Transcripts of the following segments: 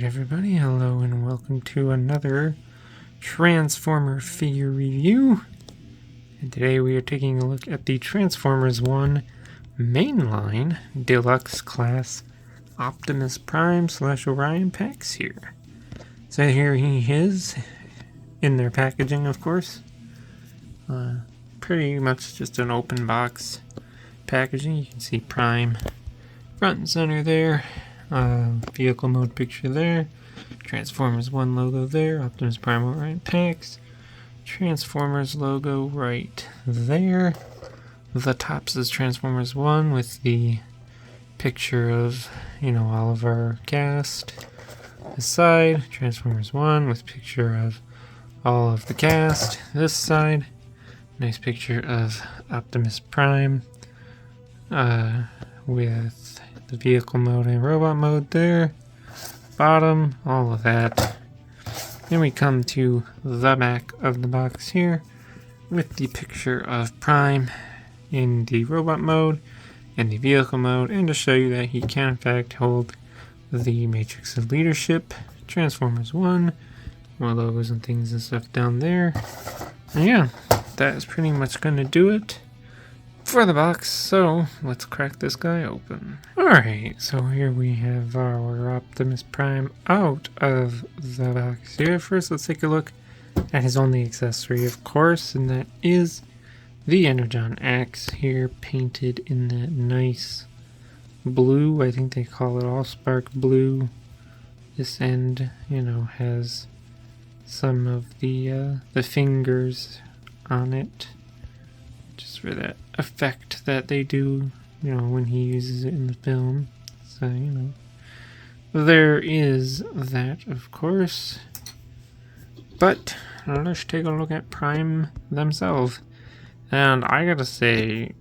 everybody, hello and welcome to another Transformer figure review. And today we are taking a look at the Transformers 1 Mainline Deluxe Class Optimus Prime / Orion packs here. So here he is, in their packaging of course. Pretty much just an open box packaging. You can see Prime front and center there. Vehicle mode picture there, Transformers 1 logo there, Optimus Prime Orion packs, Transformers logo right there. The top says Transformers 1 with the picture of, all of our cast. This side, Transformers 1 with picture of all of the cast. This side, nice picture of Optimus Prime with the vehicle mode and robot mode there. Bottom, all of that. Then we come to the back of the box here with the picture of Prime in the robot mode and the vehicle mode, and to show you that he can in fact hold the Matrix of Leadership. Transformers 1, more logos and things and stuff down there. And yeah, that is pretty much going to do it for the box, so let's crack this guy open. Alright, so here we have our Optimus Prime out of the box here. First, let's take a look at his only accessory, of course, and that is the Energon axe here, painted in that nice blue. I think they call it Allspark blue. This end, has some of the fingers on it, just for that effect that they do, when he uses it in the film. So, there is that, of course. But let's take a look at Prime themselves. And I gotta say,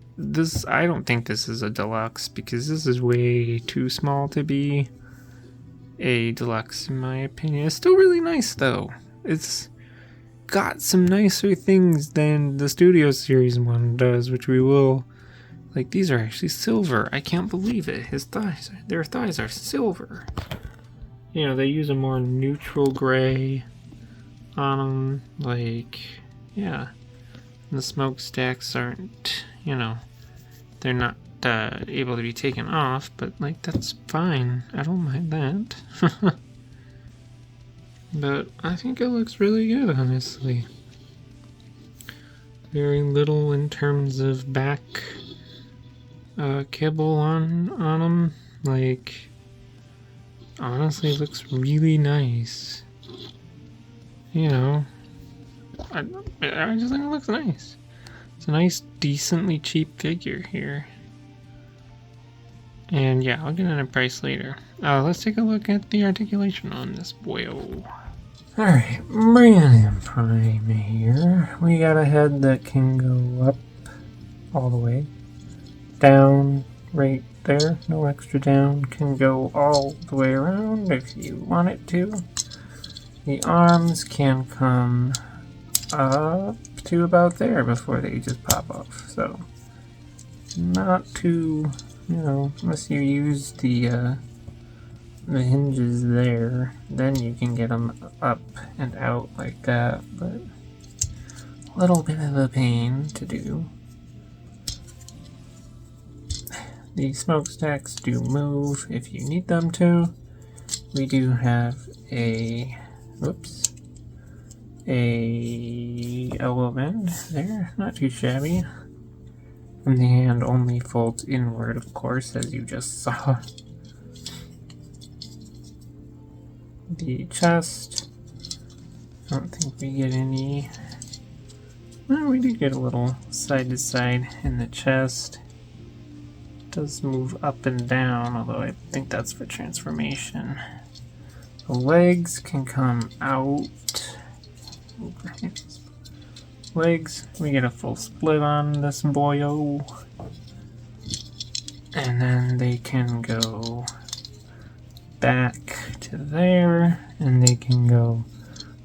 I don't think this is a deluxe, because this is way too small to be a deluxe, in my opinion. It's still really nice, though. It's got some nicer things than the Studio Series one does, which we will, like, these are actually silver. I can't believe it. Their thighs are silver. They use a more neutral gray on them, like, yeah. And the smokestacks aren't, they're not able to be taken off, but, like, that's fine. I don't mind that. But I think it looks really good, honestly. Very little in terms of back kibble on them. Like, honestly, it looks really nice. I just think it looks nice. It's a nice, decently cheap figure here. And yeah, I'll get in a price later. Let's take a look at the articulation on this boyo. Alright, bringing in Prime here. We got a head that can go up all the way. Down right there, no extra down. Can go all the way around if you want it to. The arms can come up to about there before they just pop off. So, not too, unless you use the hinges there, then you can get them up and out like that, but a little bit of a pain to do. The smokestacks do move if you need them to. We do have a elbow bend there, not too shabby. And the hand only folds inward, of course, as you just saw. The chest, I don't think we get any. Well, we did get a little side to side in the chest. It does move up and down, although I think that's for transformation. The legs can come out. Legs, we get a full split on this boyo. And then they can go back to there, and they can go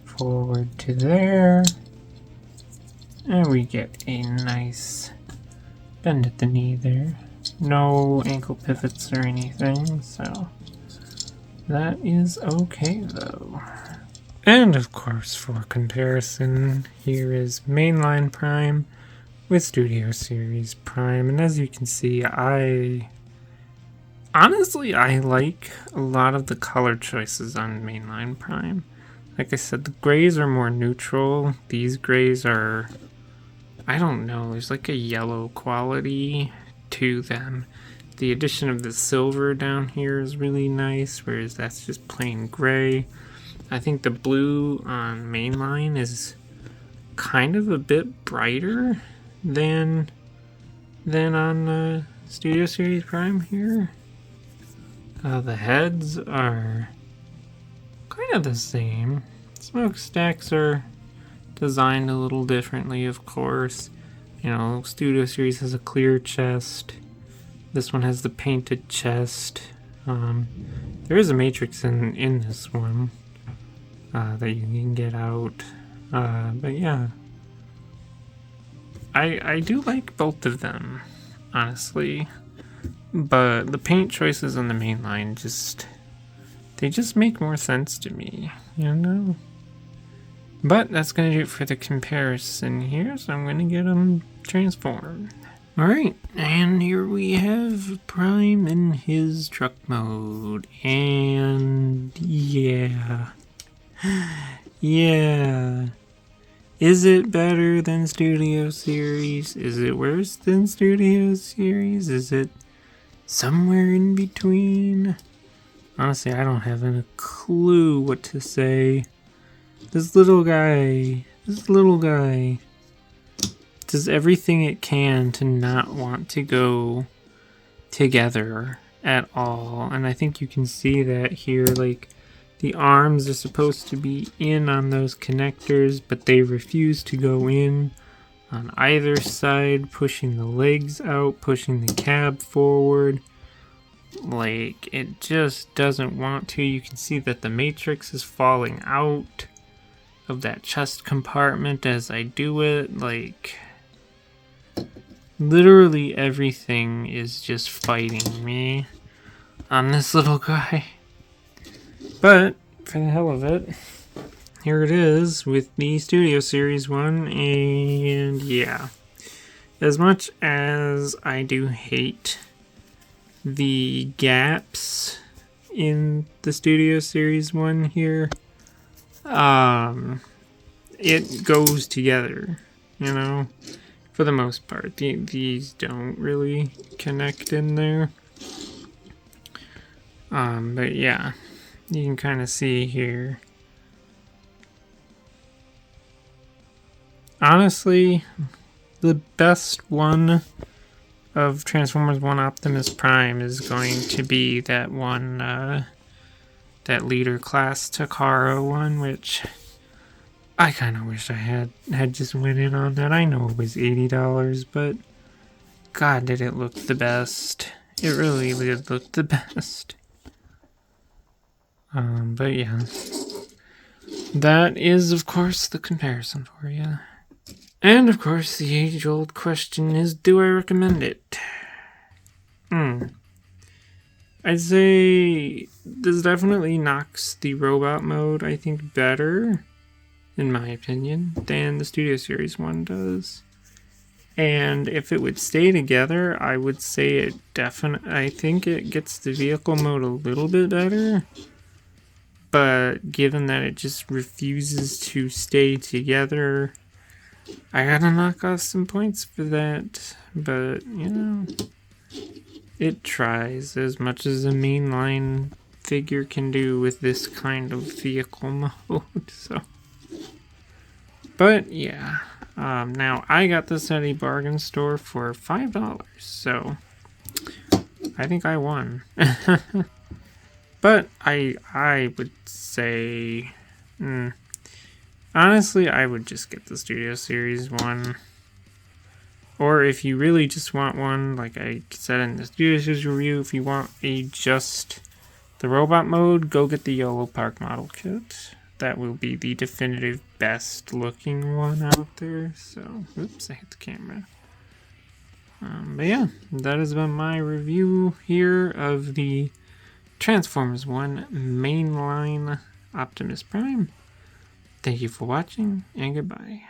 forward to there, and we get a nice bend at the knee there. No ankle pivots or anything, so That is okay though. And of course, for comparison, here is Mainline Prime with Studio Series Prime. And as you can see, honestly, I like a lot of the color choices on Mainline Prime. Like I said, the grays are more neutral. These grays are, I don't know, there's like a yellow quality to them. The addition of the silver down here is really nice, whereas that's just plain gray. I think the blue on Mainline is kind of a bit brighter than on Studio Series Prime here. The heads are kind of the same. Smokestacks are designed a little differently, of course. You know, Studio Series has a clear chest. This one has the painted chest. There is a matrix in this one that you can get out. But yeah, I do like both of them, honestly. But the paint choices on the Mainline they just make more sense to me, you know? But that's going to do it for the comparison here, so I'm going to get them transformed. Alright, and here we have Prime in his truck mode, and yeah. Yeah. Is it better than Studio Series? Is it worse than Studio Series? Is it somewhere in between? Honestly, I don't have a clue what to say. This little guy does everything it can to not want to go together at all. And I think you can see that here, like the arms are supposed to be in on those connectors, but they refuse to go in on either side, pushing the legs out, pushing the cab forward. Like, it just doesn't want to. You can see that the matrix is falling out of that chest compartment as I do it. Like, literally everything is just fighting me on this little guy. But, for the hell of it, here it is with the Studio Series one, and yeah. As much as I do hate the gaps in the Studio Series one here, it goes together, you know, for the most part. These don't really connect in there. But yeah, you can kind of see here. Honestly, the best one of Transformers 1 Optimus Prime is going to be that one, that leader class Takara one, which I kind of wish I had just went in on that. I know it was $80, but God, did it look the best. It really did look the best. But yeah, that is, of course, the comparison for you. And, of course, the age-old question is, do I recommend it? I'd say this definitely knocks the robot mode, I think, better, in my opinion, than the Studio Series one does. And if it would stay together, I would say it I think it gets the vehicle mode a little bit better. But given that it just refuses to stay together, I gotta knock off some points for that. But, you know, it tries as much as a mainline figure can do with this kind of vehicle mode. So, but yeah, now I got this at a bargain store for $5, so I think I won. But I would say, honestly, I would just get the Studio Series one. Or if you really just want one, like I said in the Studio Series review, if you want just the robot mode, go get the Yellow Park model kit. That will be the definitive best looking one out there. So, oops, I hit the camera. But yeah, that has been my review here of the Transformers 1 Mainline Optimus Prime. Thank you for watching, and goodbye.